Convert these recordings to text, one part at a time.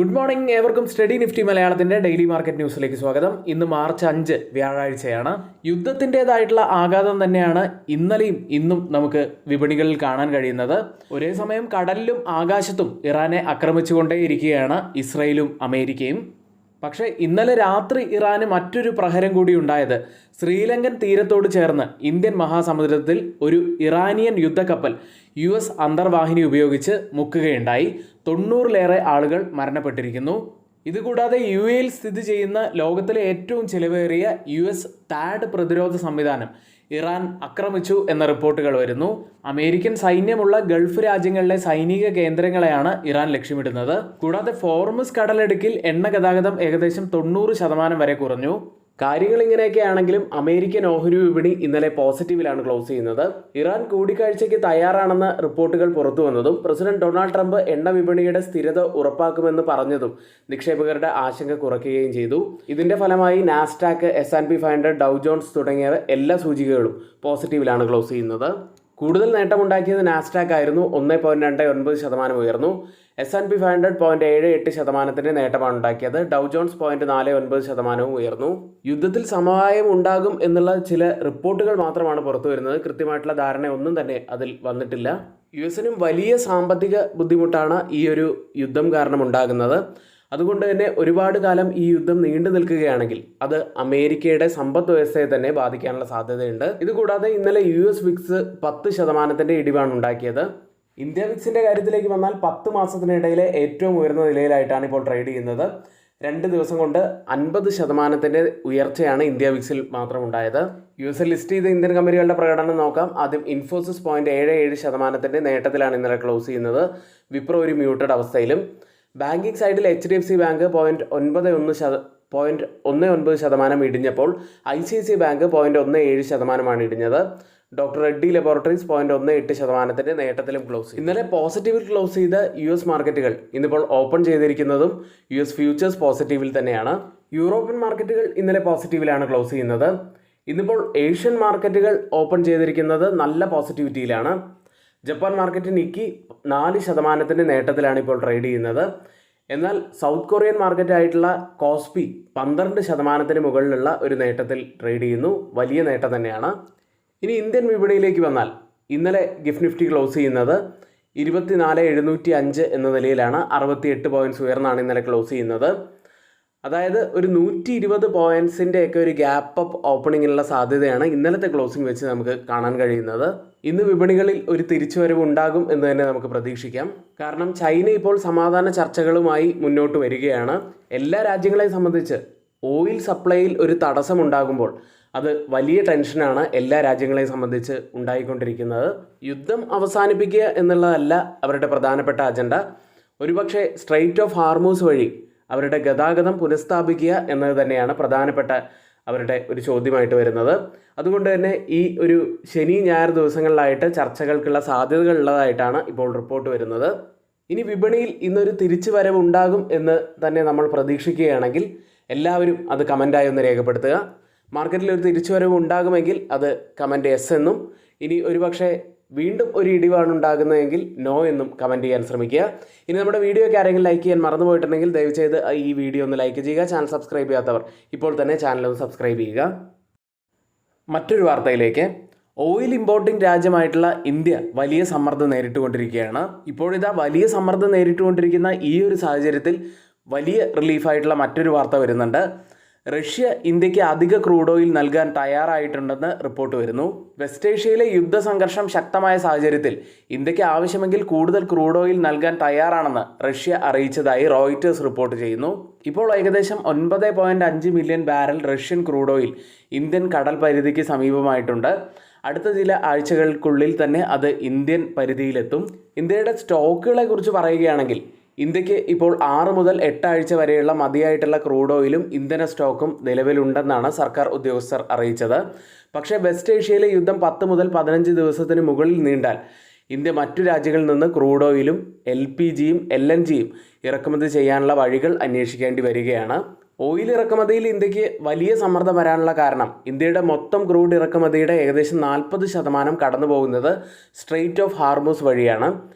Good morning, ഏവർക്കും study Nifty മലയാളത്തിന്റെ daily market ന്യൂസിലേക്ക് സ്വാഗതം. ഇന്ന് മാർച്ച് 5 വ്യാഴാഴ്ചയാണ്. യുദ്ധത്തിൻ്റെതായിട്ടുള്ള ആഘാതം തന്നെയാണ് ഇന്നലെയും ഇന്നും നമുക്ക് വിപണികളിൽ കാണാൻ കഴിയുന്നത്. ഒരേ സമയം കടലിലും ആകാശത്തും ഇറാനെ ആക്രമിച്ചുകൊണ്ടേയിരിക്കുകയാണ് ഇസ്രയേലും അമേരിക്കയും. പക്ഷേ ഇന്നലെ രാത്രി ഇറാന് മറ്റൊരു പ്രഹരം കൂടി ഉണ്ടായത് ശ്രീലങ്കൻ തീരത്തോട് ചേർന്ന് ഇന്ത്യൻ മഹാസമുദ്രത്തിൽ ഒരു ഇറാനിയൻ യുദ്ധക്കപ്പൽ US അന്തർവാഹിനി ഉപയോഗിച്ച് മുക്കുകയുണ്ടായി. 90-ലേറെ ആളുകൾ മരണപ്പെട്ടിരിക്കുന്നു. ഇതുകൂടാതെ UAE സ്ഥിതി ചെയ്യുന്ന ലോകത്തിലെ ഏറ്റവും ചിലവേറിയ US THAAD പ്രതിരോധ സംവിധാനം ഇറാൻ ആക്രമിച്ചു എന്ന റിപ്പോർട്ടുകൾ വരുന്നു. അമേരിക്കൻ സൈന്യമുള്ള ഗൾഫ് രാജ്യങ്ങളിലെ സൈനിക കേന്ദ്രങ്ങളെയാണ് ഇറാൻ ലക്ഷ്യമിടുന്നത്. കൂടാതെ ഫോർമസ് കടലിടുക്കിൽ എണ്ണ ഗതാഗതം ഏകദേശം 90% വരെ കുറഞ്ഞു. കാര്യങ്ങൾ ഇങ്ങനെയൊക്കെയാണെങ്കിലും അമേരിക്കൻ ഓഹരി വിപണി ഇന്നലെ പോസിറ്റീവിലാണ് ക്ലോസ് ചെയ്യുന്നത്. ഇറാൻ കൂടിക്കാഴ്ചയ്ക്ക് തയ്യാറാണെന്ന റിപ്പോർട്ടുകൾ പുറത്തു വന്നതും പ്രസിഡന്റ് ഡൊണാൾഡ് ട്രംപ് എണ്ണ വിപണിയുടെ സ്ഥിരത ഉറപ്പാക്കുമെന്ന് പറഞ്ഞതും നിക്ഷേപകരുടെ ആശങ്ക കുറയ്ക്കുകയും ചെയ്തു. ഇതിന്റെ ഫലമായി നാസ്ഡാക്ക്, S&P 500, ഡൗ ജോൺസ് തുടങ്ങിയ എല്ലാ സൂചികകളും പോസിറ്റീവിലാണ് ക്ലോസ് ചെയ്യുന്നത്. കൂടുതൽ നേട്ടമുണ്ടാക്കിയത് നാസ്ഡാക്ക് ആയിരുന്നു. 1.29% ഉയർന്നു. S&P 500 0.78% നേട്ടമാണ് ഉണ്ടാക്കിയത്. ഡൗ ജോൺസ് 0.49% ഉയർന്നു. യുദ്ധത്തിൽ സമവായം ഉണ്ടാകും എന്നുള്ള ചില റിപ്പോർട്ടുകൾ മാത്രമാണ് പുറത്തു വരുന്നത്. കൃത്യമായിട്ടുള്ള ധാരണ ഒന്നും തന്നെ അതിൽ വന്നിട്ടില്ല. US-നും വലിയ സാമ്പത്തിക ബുദ്ധിമുട്ടാണ് ഈ ഒരു യുദ്ധം കാരണം ഉണ്ടാകുന്നത്. അതുകൊണ്ട് തന്നെ ഒരുപാട് കാലം ഈ യുദ്ധം നീണ്ടു നിൽക്കുകയാണെങ്കിൽ അത് അമേരിക്കയുടെ സമ്പദ് വ്യവസ്ഥയെ തന്നെ ബാധിക്കാനുള്ള സാധ്യതയുണ്ട്. ഇതുകൂടാതെ ഇന്നലെ US വിക്സ് 10% ഇടിവാണ് ഉണ്ടാക്കിയത്. ഇന്ത്യ വിക്സിന്റെ കാര്യത്തിലേക്ക് വന്നാൽ 10 മാസത്തിനിടയിലെ ഏറ്റവും ഉയർന്ന നിലയിലായിട്ടാണ് ഇപ്പോൾ ട്രേഡ് ചെയ്യുന്നത്. 2 ദിവസം കൊണ്ട് 50% ഉയർച്ചയാണ് ഇന്ത്യ വിക്സിൽ മാത്രം ഉണ്ടായത്. US ലിസ്റ്റ് ചെയ്ത ഇന്ത്യൻ കമ്പനികളുടെ പ്രകടനം നോക്കാം. ആദ്യം ഇൻഫോസിസ് 0.77% നേട്ടത്തിലാണ് ഇന്നലെ ക്ലോസ് ചെയ്യുന്നത്. വിപ്രോ ഒരു മ്യൂട്ടഡ് അവസ്ഥയിലും. ബാങ്കിങ് സൈഡിൽ HDFC ബാങ്ക് 0.19% ഇടിഞ്ഞപ്പോൾ ICICI ബാങ്ക് 0.17% ഇടിഞ്ഞത്. ഡോക്ടർ റെഡ്ഡി ലബോറട്ടറീസ് 0.18% നേട്ടത്തിലും ക്ലോസ് ചെയ്തു. ഇന്നലെ പോസിറ്റീവിൽ ക്ലോസ് ചെയ്ത US മാർക്കറ്റുകൾ ഇന്നിപ്പോൾ ഓപ്പൺ ചെയ്തിരിക്കുന്നതും US ഫ്യൂച്ചേഴ്സ് പോസിറ്റീവിൽ തന്നെയാണ്. യൂറോപ്യൻ മാർക്കറ്റുകൾ ഇന്നലെ പോസിറ്റീവിലാണ് ക്ലോസ് ചെയ്യുന്നത്. ഇന്നിപ്പോൾ ഏഷ്യൻ മാർക്കറ്റുകൾ ഓപ്പൺ ചെയ്തിരിക്കുന്നത് നല്ല പോസിറ്റിവിറ്റിയിലാണ്. ജപ്പാൻ മാർക്കറ്റ് നിക്കി 4% നേട്ടത്തിലാണ് ഇപ്പോൾ ട്രേഡ് ചെയ്യുന്നത്. എന്നാൽ സൗത്ത് കൊറിയൻ മാർക്കറ്റ് ആയിട്ടുള്ള കോസ്പി 12% മുകളിലുള്ള ഒരു നേട്ടത്തിൽ ട്രേഡ് ചെയ്യുന്നു. വലിയ നേട്ടം തന്നെയാണ്. ഇനി ഇന്ത്യൻ വിപണിയിലേക്ക് വന്നാൽ ഇന്നലെ ഗിഫ്റ്റ് നിഫ്റ്റി ക്ലോസ് ചെയ്യുന്നത് 24,705 എന്ന നിലയിലാണ്. 68 പോയിന്റ്സ് ഉയർന്നാണ് ഇന്നലെ ക്ലോസ് ചെയ്യുന്നത്. അതായത് ഒരു 120 പോയിന്റ്സിൻ്റെ ഒക്കെ ഒരു ഗ്യാപ്പ് അപ്പ് ഓപ്പണിങ്ങിനുള്ള സാധ്യതയാണ് ഇന്നലത്തെ ക്ലോസിംഗ് വെച്ച് നമുക്ക് കാണാൻ കഴിയുന്നത്. ഇന്ന് വിപണികളിൽ ഒരു തിരിച്ചുവരവ് ഉണ്ടാകും എന്ന് തന്നെ നമുക്ക് പ്രതീക്ഷിക്കാം. കാരണം ചൈന ഇപ്പോൾ സമാധാന ചർച്ചകളുമായി മുന്നോട്ട് വരികയാണ്. എല്ലാ രാജ്യങ്ങളെയും സംബന്ധിച്ച് ഓയിൽ സപ്ലൈയിൽ ഒരു തടസ്സമുണ്ടാകുമ്പോൾ അത് വലിയ ടെൻഷനാണ് എല്ലാ രാജ്യങ്ങളെയും സംബന്ധിച്ച് ഉണ്ടായിക്കൊണ്ടിരിക്കുന്നത്. യുദ്ധം അവസാനിപ്പിക്കുക എന്നുള്ളതല്ല അവരുടെ പ്രധാനപ്പെട്ട അജണ്ട. ഒരുപക്ഷെ സ്ട്രെയിറ്റ് ഓഫ് ഹാർമൂസ് വഴി അവരുടെ ഗതാഗതം പുനഃസ്ഥാപിക്കുക എന്നത് തന്നെയാണ് പ്രധാനപ്പെട്ട അവരുടെ ഒരു ചോദ്യമായിട്ട് വരുന്നത്. അതുകൊണ്ട് തന്നെ ഈ ഒരു ശനി ഞായർ ദിവസങ്ങളിലായിട്ട് ചർച്ചകൾക്കുള്ള സാധ്യതകൾ ഉള്ളതായിട്ടാണ് ഇപ്പോൾ റിപ്പോർട്ട് വരുന്നത്. ഇനി വിപണിയിൽ ഇന്നൊരു തിരിച്ചു വരവ് ഉണ്ടാകും എന്ന് തന്നെ നമ്മൾ പ്രതീക്ഷിക്കുകയാണെങ്കിൽ എല്ലാവരും അത് കമൻ്റായി ഒന്ന് രേഖപ്പെടുത്തുക. മാർക്കറ്റിൽ ഒരു തിരിച്ചുവരവ് ഉണ്ടാകുമെങ്കിൽ അത് കമൻറ്റ് എസ് എന്നും, ഇനി ഒരുപക്ഷെ വീണ്ടും ഒരു ഇടിവാണ് ഉണ്ടാകുന്നതെങ്കിൽ നോ എന്നും കമൻറ്റ് ചെയ്യാൻ ശ്രമിക്കുക. ഇനി നമ്മുടെ വീഡിയോയ്ക്ക് ആരെങ്കിലും ലൈക്ക് ചെയ്യാൻ മറന്നു പോയിട്ടുണ്ടെങ്കിൽ ദയവ് ചെയ്ത് ഈ വീഡിയോ ഒന്ന് ലൈക്ക് ചെയ്യുക. ചാനൽ സബ്സ്ക്രൈബ് ചെയ്യാത്തവർ ഇപ്പോൾ തന്നെ ചാനൽ ഒന്ന് സബ്സ്ക്രൈബ് ചെയ്യുക. മറ്റൊരു വാർത്തയിലേക്ക്. ഓയിൽ ഇമ്പോർട്ടിംഗ് രാജ്യമായിട്ടുള്ള ഇന്ത്യ വലിയ സമ്മർദ്ദം നേരിട്ടുകൊണ്ടിരിക്കുകയാണ്. ഇപ്പോഴിതാ വലിയ സമ്മർദ്ദം നേരിട്ടുകൊണ്ടിരിക്കുന്ന ഈ ഒരു സാഹചര്യത്തിൽ വലിയ റിലീഫായിട്ടുള്ള മറ്റൊരു വാർത്ത വരുന്നുണ്ട്. റഷ്യ ഇന്ത്യക്ക് അധിക ക്രൂഡ് ഓയിൽ നൽകാൻ തയ്യാറായിട്ടുണ്ടെന്ന് റിപ്പോർട്ട് വരുന്നു. വെസ്റ്റ് ഏഷ്യയിലെ യുദ്ധസംഘർഷം ശക്തമായ സാഹചര്യത്തിൽ ഇന്ത്യക്ക് ആവശ്യമെങ്കിൽ കൂടുതൽ ക്രൂഡ് ഓയിൽ നൽകാൻ തയ്യാറാണെന്ന് റഷ്യ അറിയിച്ചതായി റോയിറ്റേഴ്സ് റിപ്പോർട്ട് ചെയ്യുന്നു. ഇപ്പോൾ ഏകദേശം 9.5 million barrel Russian crude oil Indian കടൽ പരിധിക്ക് സമീപമായിട്ടുണ്ട്. അടുത്ത ചില ആഴ്ചകൾക്കുള്ളിൽ തന്നെ അത് ഇന്ത്യൻ പരിധിയിലെത്തും. ഇന്ത്യയുടെ സ്റ്റോക്കുകളെ കുറിച്ച് പറയുകയാണെങ്കിൽ ഇന്ത്യക്ക് ഇപ്പോൾ 6 മുതൽ 8 ആഴ്ച വരെയുള്ള മതിയായിട്ടുള്ള ക്രൂഡ് ഓയിലും ഇന്ധന സ്റ്റോക്കും നിലവിലുണ്ടെന്നാണ് സർക്കാർ ഉദ്യോഗസ്ഥർ അറിയിച്ചത്. പക്ഷേ വെസ്റ്റ് ഏഷ്യയിലെ യുദ്ധം 10 മുതൽ 15 ദിവസത്തിന് മുകളിൽ നീണ്ടാൽ ഇന്ത്യ മറ്റു രാജ്യങ്ങളിൽ നിന്ന് ക്രൂഡ് ഓയിലും LPGയും LNGയും ഇറക്കുമതി ചെയ്യാനുള്ള വഴികൾ അന്വേഷിക്കേണ്ടി വരികയാണ്. ഓയിൽ ഇറക്കുമതിയിൽ ഇന്ത്യക്ക് വലിയ സമ്മർദ്ദം വരാനുള്ള കാരണം ഇന്ത്യയുടെ മൊത്തം ക്രൂഡ് ഇറക്കുമതിയുടെ ഏകദേശം 40% കടന്നു പോകുന്നത് സ്ട്രെയിറ്റ് ഓഫ് ഹാർമൂസ് വഴിയാണ്.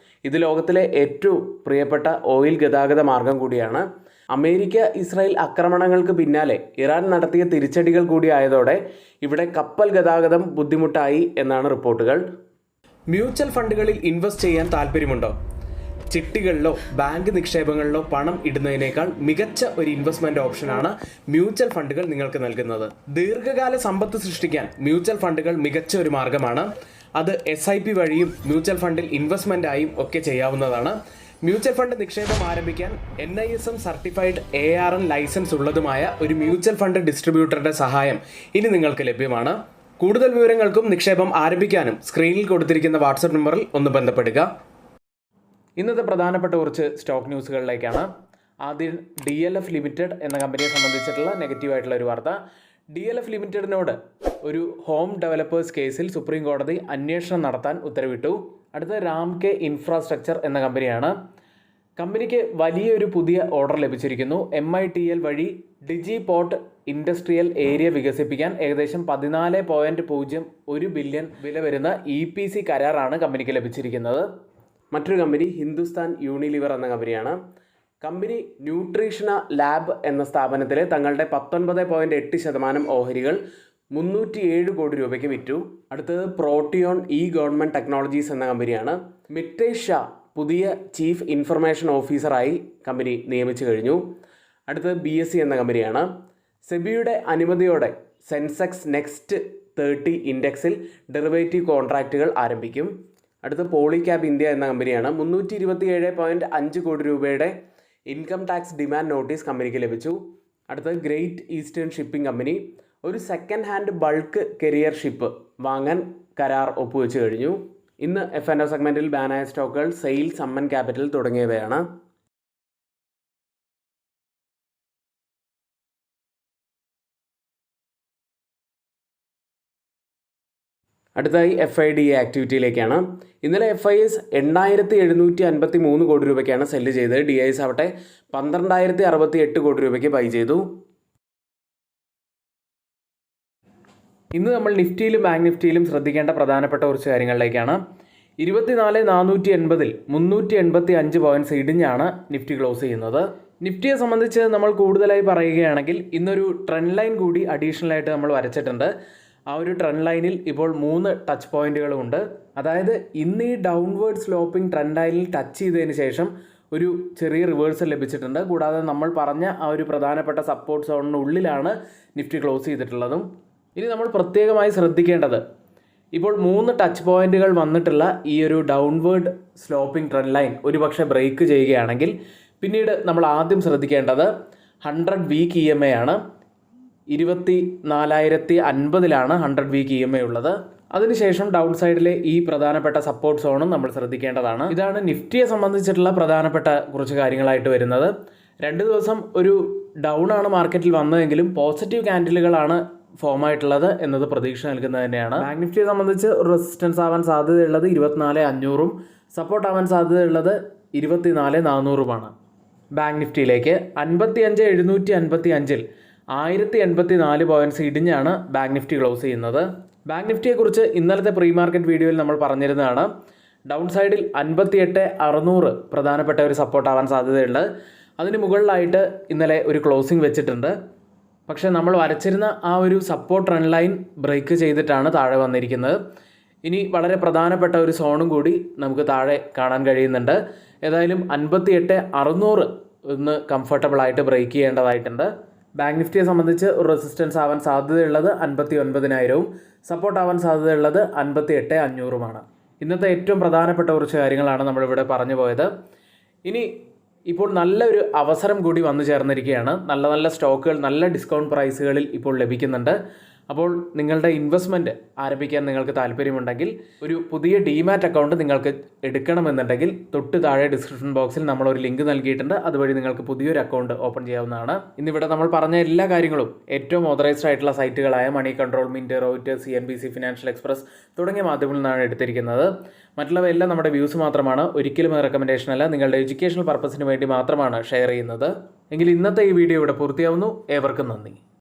ഇത് ലോകത്തിലെ ഏറ്റവും പ്രിയപ്പെട്ട ഓയിൽ ഗതാഗത മാർഗം കൂടിയാണ്. അമേരിക്ക ഇസ്രായേൽ ആക്രമണങ്ങൾക്ക് പിന്നാലെ ഇറാൻ നടത്തിയ തിരിച്ചടികൾ കൂടി ആയതോടെ ഇവിടെ കപ്പൽ ഗതാഗതം ബുദ്ധിമുട്ടായി എന്നാണ് റിപ്പോർട്ടുകൾ. മ്യൂച്വൽ ഫണ്ടുകളിൽ ഇൻവെസ്റ്റ് ചെയ്യാൻ താല്പര്യമുണ്ടോ? ചിട്ടികളിലോ ബാങ്ക് നിക്ഷേപങ്ങളിലോ പണം ഇടുന്നതിനേക്കാൾ മികച്ച ഒരു ഇൻവെസ്റ്റ്മെന്റ് ഓപ്ഷനാണ് മ്യൂച്വൽ ഫണ്ടുകൾ നിങ്ങൾക്ക് നൽകുന്നത്. ദീർഘകാല സമ്പത്ത് സൃഷ്ടിക്കാൻ മ്യൂച്വൽ ഫണ്ടുകൾ മികച്ച ഒരു മാർഗമാണ്. അത് SIP വഴിയും മ്യൂച്വൽ ഫണ്ടിൽ ഇൻവെസ്റ്റ്മെന്റ് ആയും ഒക്കെ ചെയ്യാവുന്നതാണ്. മ്യൂച്വൽ ഫണ്ട് നിക്ഷേപം ആരംഭിക്കാൻ NISM സർട്ടിഫൈഡ് ARN ലൈസൻസ് ഉള്ളതുമായ ഒരു മ്യൂച്വൽ ഫണ്ട് ഡിസ്ട്രിബ്യൂട്ടറുടെ സഹായം ഇനി നിങ്ങൾക്ക് ലഭ്യമാണ്. കൂടുതൽ വിവരങ്ങൾക്കും നിക്ഷേപം ആരംഭിക്കാനും സ്ക്രീനിൽ കൊടുത്തിരിക്കുന്ന വാട്സപ്പ് നമ്പറിൽ ഒന്ന് ബന്ധപ്പെടുക. ഇന്നത്തെ പ്രധാനപ്പെട്ട കുറച്ച് സ്റ്റോക്ക് ന്യൂസുകളിലേക്കാണ്. ആദ്യം DLF ലിമിറ്റഡ് എന്ന കമ്പനിയെ സംബന്ധിച്ചിട്ടുള്ള നെഗറ്റീവായിട്ടുള്ള ഒരു വാർത്ത. DLF ലിമിറ്റഡിനോട് ഒരു ഹോം ഡെവലപ്പേഴ്സ് കേസിൽ സുപ്രീം കോടതി അന്വേഷണം നടത്താൻ ഉത്തരവിട്ടു. അടുത്ത രാംകെ ഇൻഫ്രാസ്ട്രക്ചർ എന്ന കമ്പനിയാണ്. കമ്പനിക്ക് വലിയൊരു പുതിയ ഓർഡർ ലഭിച്ചിരിക്കുന്നു. MITL വഴി ഡിജി പോർട്ട് ഇൻഡസ്ട്രിയൽ ഏരിയ വികസിപ്പിക്കാൻ ഏകദേശം 14.01 ബില്യൺ വില വരുന്ന EPC കരാറാണ് കമ്പനിക്ക് ലഭിച്ചിരിക്കുന്നത്. മറ്റൊരു കമ്പനി ഹിന്ദുസ്ഥാൻ യൂണിലിവർ എന്ന കമ്പനിയാണ്. കമ്പനി ന്യൂട്രീഷണ ലാബ് എന്ന സ്ഥാപനത്തിലെ തങ്ങളുടെ 19.8% ഓഹരികൾ 307 കോടി രൂപയ്ക്ക് വിറ്റു. അടുത്തത് പ്രോട്ടിയോൺ ഗവൺമെൻറ് ടെക്നോളജീസ് എന്ന കമ്പനിയാണ്. മിറ്റേഷ് ഷാ പുതിയ ചീഫ് ഇൻഫർമേഷൻ ഓഫീസറായി കമ്പനി നിയമിച്ചു കഴിഞ്ഞു. അടുത്തത് BSE എന്ന കമ്പനിയാണ്. സെബിയുടെ അനുമതിയോടെ സെൻസെക്സ് നെക്സ്റ്റ് 30 ഇൻഡെക്സിൽ ഡെറിവേറ്റീവ് കോൺട്രാക്റ്റുകൾ ആരംഭിക്കും. അടുത്ത പോളിക്യാബ് ഇന്ത്യ എന്ന കമ്പനിയാണ്. 327.5 കോടി രൂപയുടെ ഇൻകം ടാക്സ് ഡിമാൻഡ് നോട്ടീസ് കമ്പനിക്ക് ലഭിച്ചു. അടുത്തത് ഗ്രേറ്റ് ഈസ്റ്റേൺ ഷിപ്പിംഗ് കമ്പനി ഒരു second hand bulk career ship വാങ്ങാൻ കരാർ ഒപ്പുവെച്ച് കഴിഞ്ഞു. ഇന്ന് F&O സെഗ്മെൻറ്റിൽ ബാനായ സ്റ്റോക്കുകൾ സെയിൽ, സമ്മൻ ക്യാപിറ്റൽ തുടങ്ങിയവയാണ്. അടുത്തായി FIDA ആക്ടിവിറ്റിയിലേക്കാണ്. ഇന്നലെ FIS 8,753 കോടി രൂപയ്ക്കാണ് സെല്ല് ചെയ്തത്. DIS ആവട്ടെ 12,068 കോടി രൂപയ്ക്ക് ബൈ ചെയ്തു. ഇന്ന് നമ്മൾ നിഫ്റ്റിയിലും ബാങ്ക് നിഫ്റ്റിയിലും ശ്രദ്ധിക്കേണ്ട പ്രധാനപ്പെട്ട കുറച്ച് കാര്യങ്ങളിലേക്കാണ്. 24,480-ൽ 385 പോയിന്റ്സ് ഇടിഞ്ഞാണ് നിഫ്റ്റി ക്ലോസ് ചെയ്യുന്നത്. നിഫ്റ്റിയെ സംബന്ധിച്ച് നമ്മൾ കൂടുതലായി പറയുകയാണെങ്കിൽ ഇന്നൊരു ട്രെൻഡ് ലൈൻ കൂടി അഡീഷണൽ ആയിട്ട് നമ്മൾ വരച്ചിട്ടുണ്ട്. ആ ഒരു ട്രെൻഡ് ലൈനിൽ ഇപ്പോൾ 3 ടച്ച് പോയിന്റുകളും ഉണ്ട്. അതായത് ഇന്ന് ഈ ഡൗൺവേർഡ് സ്ലോപ്പിംഗ് ട്രെൻഡ് ലൈനിൽ ടച്ച് ചെയ്തതിന് ശേഷം ഒരു ചെറിയ റിവേഴ്സൽ ലഭിച്ചിട്ടുണ്ട്. കൂടാതെ നമ്മൾ പറഞ്ഞ ആ ഒരു പ്രധാനപ്പെട്ട സപ്പോർട്ട് സോണിനുള്ളിലാണ് നിഫ്റ്റി ക്ലോസ് ചെയ്തിട്ടുള്ളതും. ഇനി നമ്മൾ പ്രത്യേകമായി ശ്രദ്ധിക്കേണ്ടത് ഇപ്പോൾ 3 ടച്ച് പോയിന്റുകൾ വന്നിട്ടുള്ള ഈ ഒരു ഡൗൺവേർഡ് സ്ലോപ്പിംഗ് ട്രെൻഡ് ലൈൻ ഒരുപക്ഷെ ബ്രേക്ക് ചെയ്യുകയാണെങ്കിൽ പിന്നീട് നമ്മൾ ആദ്യം ശ്രദ്ധിക്കേണ്ടത് 100 വീക്ക് EMA ആണ്. 24,050-ലാണ് 100 വീക്ക് EMA ഉള്ളത്. അതിനുശേഷം ഡൗൺ സൈഡിലെ ഈ പ്രധാനപ്പെട്ട സപ്പോർട്ട് സോണും നമ്മൾ ശ്രദ്ധിക്കേണ്ടതാണ്. ഇതാണ് നിഫ്റ്റിയെ സംബന്ധിച്ചിട്ടുള്ള പ്രധാനപ്പെട്ട കുറച്ച് കാര്യങ്ങളായിട്ട് വരുന്നത്. 2 ദിവസം ഒരു ഡൗൺ ആണ് മാർക്കറ്റിൽ വന്നതെങ്കിലും പോസിറ്റീവ് ക്യാൻഡിലുകളാണ് ഫോം ആയിട്ടുള്ളത് എന്നത് പ്രതീക്ഷ നൽകുന്നത് തന്നെയാണ്. ബാങ്ക് നിഫ്റ്റിയെ സംബന്ധിച്ച് റെസിസ്റ്റൻസ് ആവാൻ സാധ്യതയുള്ളത് 24,500-ഉം സപ്പോർട്ട് ആവാൻ സാധ്യതയുള്ളത് 24,400-ഉമാണ്. ബാങ്ക് നിഫ്റ്റിയിലേക്ക് 55,755-ൽ 1,084 പോയിന്റ്സ് ഇടിഞ്ഞാണ് ബാങ്ക് നിഫ്റ്റി ക്ലോസ് ചെയ്യുന്നത്. ബാങ്ക് നിഫ്റ്റിയെക്കുറിച്ച് ഇന്നലത്തെ പ്രീ മാർക്കറ്റ് വീഡിയോയിൽ നമ്മൾ പറഞ്ഞിരുന്നതാണ്. ഡൗൺ സൈഡിൽ 58,600 പ്രധാനപ്പെട്ട ഒരു സപ്പോർട്ട് ആവാൻ സാധ്യതയുണ്ട്. അതിന് മുകളിലായിട്ട് ഇന്നലെ ഒരു ക്ലോസിംഗ് വെച്ചിട്ടുണ്ട്. പക്ഷേ നമ്മൾ വരച്ചിരുന്ന ആ ഒരു സപ്പോർട്ട് ട്രെൻഡ് ലൈൻ ബ്രേക്ക് ചെയ്തിട്ടാണ് താഴെ വന്നിരിക്കുന്നത്. ഇനി വളരെ പ്രധാനപ്പെട്ട ഒരു സോണും കൂടി നമുക്ക് താഴെ കാണാൻ കഴിയുന്നുണ്ട്. ഏതായാലും 58,600 ഒന്ന് കംഫർട്ടബിളായിട്ട് ബ്രേക്ക് ചെയ്യേണ്ടതായിട്ടുണ്ട്. ബാങ്ക് നിഫ്റ്റിയെ സംബന്ധിച്ച് റെസിസ്റ്റൻസ് ആവാൻ സാധ്യതയുള്ളത് 59,000-ഉം സപ്പോർട്ട് ആവാൻ സാധ്യതയുള്ളത് 58,500-ഉമാണ്. ഇന്നത്തെ ഏറ്റവും പ്രധാനപ്പെട്ട കുറച്ച് കാര്യങ്ങളാണ് നമ്മളിവിടെ പറഞ്ഞു പോയത്. ഇനി ഇപ്പോൾ നല്ലൊരു അവസരം കൂടി വന്നു ചേർന്നിരിക്കുകയാണ്. നല്ല നല്ല സ്റ്റോക്കുകൾ നല്ല ഡിസ്കൗണ്ട് പ്രൈസുകളിൽ ഇപ്പോൾ ലഭിക്കുന്നുണ്ട്. അപ്പോൾ നിങ്ങളുടെ ഇൻവെസ്റ്റ്മെൻറ്റ് ആരംഭിക്കാൻ നിങ്ങൾക്ക് താല്പര്യമുണ്ടെങ്കിൽ ഒരു പുതിയ ഡിമാറ്റ് അക്കൗണ്ട് നിങ്ങൾക്ക് എടുക്കണമെന്നുണ്ടെങ്കിൽ തൊട്ട് താഴെ ഡിസ്ക്രിപ്ഷൻ ബോക്സിൽ നമ്മളൊരു ലിങ്ക് നൽകിയിട്ടുണ്ട്. അതുവഴി നിങ്ങൾക്ക് പുതിയൊരു അക്കൗണ്ട് ഓപ്പൺ ചെയ്യാവുന്നതാണ്. ഇന്നിവിടെ നമ്മൾ പറഞ്ഞ എല്ലാ കാര്യങ്ങളും ഏറ്റവും ഓതറൈസ്ഡ് ആയിട്ടുള്ള സൈറ്റുകളായ Money Control, Mint, Reuters, CNBC, Financial Express തുടങ്ങിയ മാധ്യമങ്ങളിൽ നിന്നാണ് എടുത്തിരിക്കുന്നത്. മറ്റുള്ളവയെല്ലാം നമ്മുടെ വ്യൂസ് മാത്രമാണ്, ഒരിക്കലും റെക്കമെൻഡേഷൻ അല്ല. നിങ്ങളുടെ എഡ്യൂക്കേഷണൽ പർപ്പസിന് വേണ്ടി മാത്രമാണ് ഷെയർ ചെയ്യുന്നത്. എങ്കിൽ ഇന്നത്തെ ഈ വീഡിയോ ഇവിടെ പൂർത്തിയാവുന്നു. ഏവർക്കും നന്ദി.